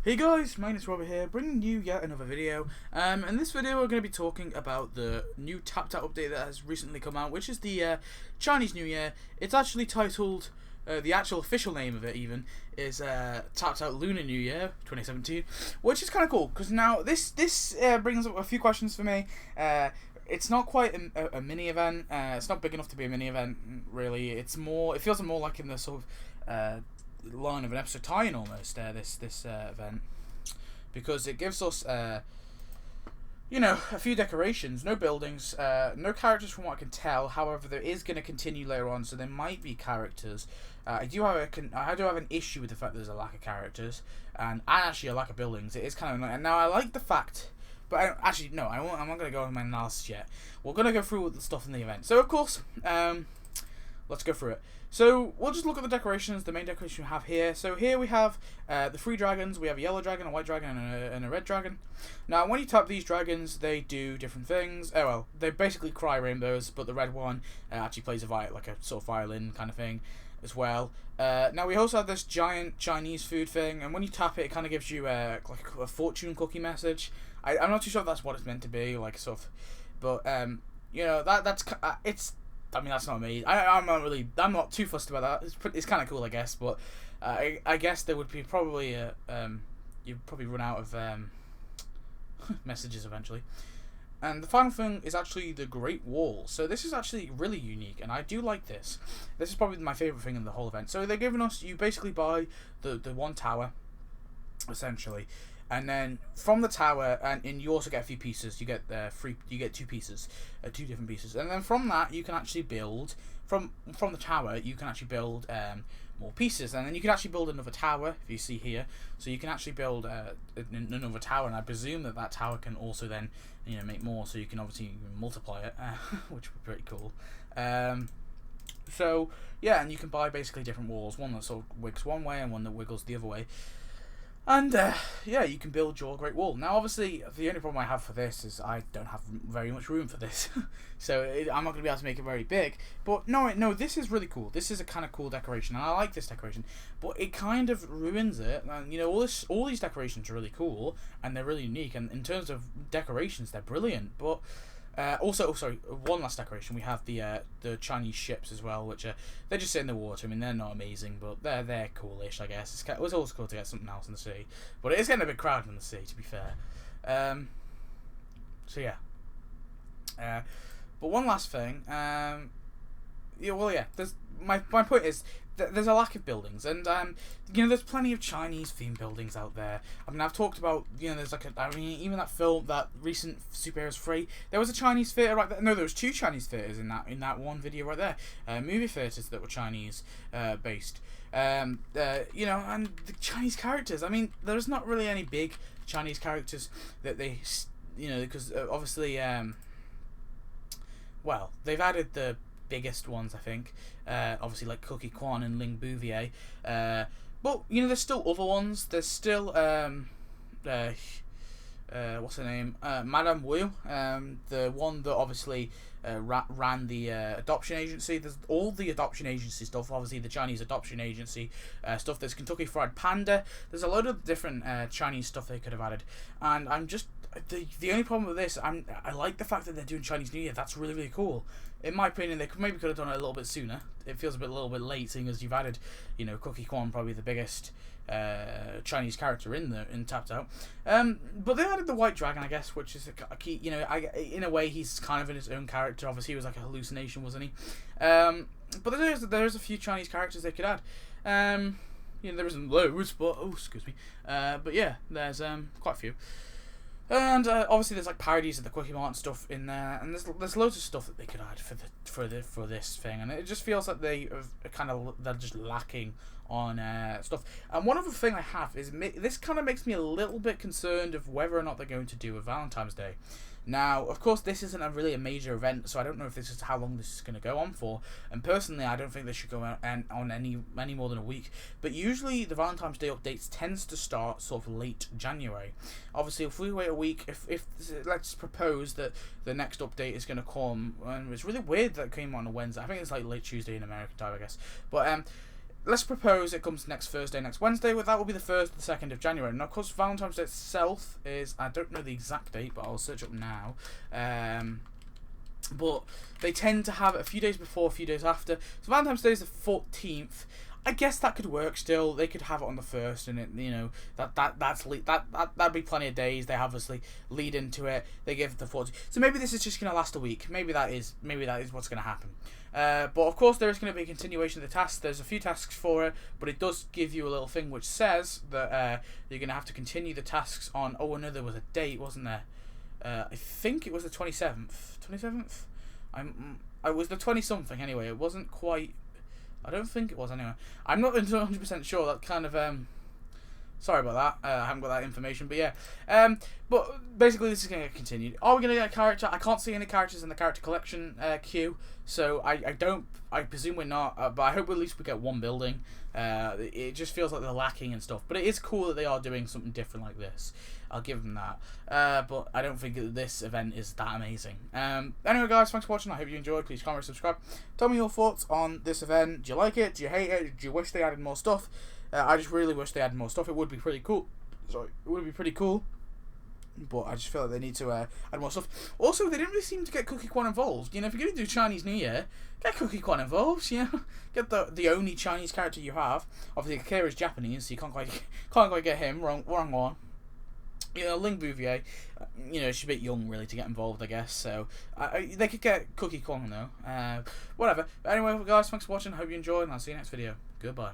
Hey guys, Magnus here, bringing you yet another video. In this video we're going to be talking about the new Tapped Out update that has recently come out, which is the Chinese New Year. It's actually titled, the actual official name of it even, is Tapped Out Lunar New Year 2017, which is kind of cool, because now this brings up a few questions for me. It's not quite a mini event, it's not big enough to be a mini event, really. It feels more like in the sort of line of an episode tie-in almost, this event, because it gives us a few decorations, no buildings, no characters from what I can tell. However, there is going to continue later on, so there might be characters. I do have an issue with the fact that there's a lack of characters and actually a lack of buildings. It is kind of annoying. And now I like the fact, but I'm not going to go on my analysis yet. We're going to go through the stuff in the event. So of course, let's go through it. So we'll just look at the decorations, the main decoration we have here. So here we have the three dragons. We have a yellow dragon, a white dragon, and a red dragon. Now when you tap these dragons, they do different things. Oh well, they basically cry rainbows, but the red one actually plays like a sort of violin kind of thing as well. Now we also have this giant Chinese food thing, and when you tap it, it kind of gives you like a fortune cookie message. I'm not too sure if that's what it's meant to be, like sort of, but that's not me. I'm not too fussed about that. It's kind of cool, I guess. But I guess there would be probably you'd probably run out of messages eventually. And the final thing is actually the Great Wall. So this is actually really unique, and I do like this. This is probably my favorite thing in the whole event. So they're giving us, you basically buy the one tower, essentially. And then from the tower, and you also get a few pieces. You get You get two pieces, two different pieces. And then from that, you can actually build from the tower. You can actually build more pieces, and then you can actually build another tower. If you see here, so you can actually build another tower, and I presume that tower can also then make more. So you can obviously multiply it, which would be pretty cool. So yeah, and you can buy basically different walls. One that sort of wiggles one way, and one that wiggles the other way. And yeah, you can build your Great Wall. Now, obviously, the only problem I have for this is I don't have very much room for this, so I'm not going to be able to make it very big. But no, this is really cool. This is a kind of cool decoration, and I like this decoration. But it kind of ruins it. And all these decorations are really cool, and they're really unique. And in terms of decorations, they're brilliant. But sorry, one last decoration. We have the Chinese ships as well, which they're just in the water. I mean, they're not amazing, but they're coolish, I guess. It was always cool to get something else in the sea, but it is getting a bit crowded in the sea, to be fair. So yeah. But one last thing. There's my point is there's a lack of buildings, and there's plenty of Chinese themed buildings out there. I mean, I've talked about there's even that film, that recent Superheroes 3, there was a Chinese theater right there. No, there was two Chinese theaters in that one video right there. Movie theaters that were Chinese based. And the Chinese characters. I mean, there's not really any big Chinese characters that they because obviously they've added the biggest ones, I think, obviously like Cookie Kwan and Ling Bouvier, but there's still other ones. There's still what's her name, Madame Wu, the one that obviously ran the adoption agency. There's all the adoption agency stuff, obviously the Chinese adoption agency stuff. There's Kentucky Fried Panda. There's a load of different Chinese stuff they could have added, and I'm just the only problem with this, I like the fact that they're doing Chinese New Year. That's really, really cool. In my opinion, they maybe could have done it a little bit sooner. It feels a little bit late, seeing as you've added, Cookie Kwan, probably the biggest Chinese character in Tapped Out. But they added the white dragon, I guess, which is a key. In a way, he's kind of in his own character. Obviously, he was like a hallucination, wasn't he? But there's a few Chinese characters they could add. There isn't loads, but excuse me. But yeah, there's quite a few. And obviously there's like parodies of the Quickie Mart and stuff in there, and there's loads of stuff that they could add for this thing, and it just feels like they're just lacking on stuff. And one other thing I have is this kind of makes me a little bit concerned of whether or not they're going to do a Valentine's Day. Now, of course, this isn't really a major event, so I don't know if this is how long this is going to go on for. And personally, I don't think this should go on any more than a week. But usually, the Valentine's Day updates tends to start sort of late January. Obviously, if we wait a week, if let's propose that the next update is going to come, and it's really weird that it came on a Wednesday. I think it's like late Tuesday in American time, I guess. But let's propose it comes next Thursday, next Wednesday. Well, that will be the 1st or the 2nd of January. Now, of course, Valentine's Day itself is, I don't know the exact date, but I'll search up now. But they tend to have it a few days before, a few days after. So Valentine's Day is the 14th. I guess that could work still. They could have it on the 1st, and it, you know, that'd be plenty of days. They obviously lead into it. They give it the 14th. So maybe this is just gonna last a week. Maybe that is what's gonna happen. But of course there is going to be a continuation of the tasks. There's a few tasks for it, but it does give you a little thing which says that you're going to have to continue the tasks on. Oh, I know there was a date, wasn't there? I think it was the 27th. 27th? I was the 20 something anyway. It wasn't quite. I don't think it was anyway. I'm not 100% sure. That kind of sorry about that. I haven't got that information, but yeah. But basically, this is going to get continued. Are we going to get a character? I can't see any characters in the character collection queue, so I presume we're not. But I hope at least we get one building. It just feels like they're lacking and stuff. But it is cool that they are doing something different like this. I'll give them that. But I don't think that this event is that amazing. Anyway, guys, thanks for watching. I hope you enjoyed. Please comment, subscribe. Tell me your thoughts on this event. Do you like it? Do you hate it? Do you wish they added more stuff? I just really wish they added more stuff. It would be pretty cool. Sorry, it would be pretty cool. But I just feel like they need to add more stuff. Also, they didn't really seem to get Cookie Kwan involved. You know, if you're going to do Chinese New Year, get Cookie Kwan involved. You know, get the only Chinese character you have. Obviously, Akira's Japanese, so you can't quite get him. Wrong one. You know, Ling Bouvier, you know, she's a bit young really to get involved, I guess. So they could get Cookie Kwan though. Whatever. But anyway, guys, thanks for watching. Hope you enjoyed, and I'll see you next video. Goodbye.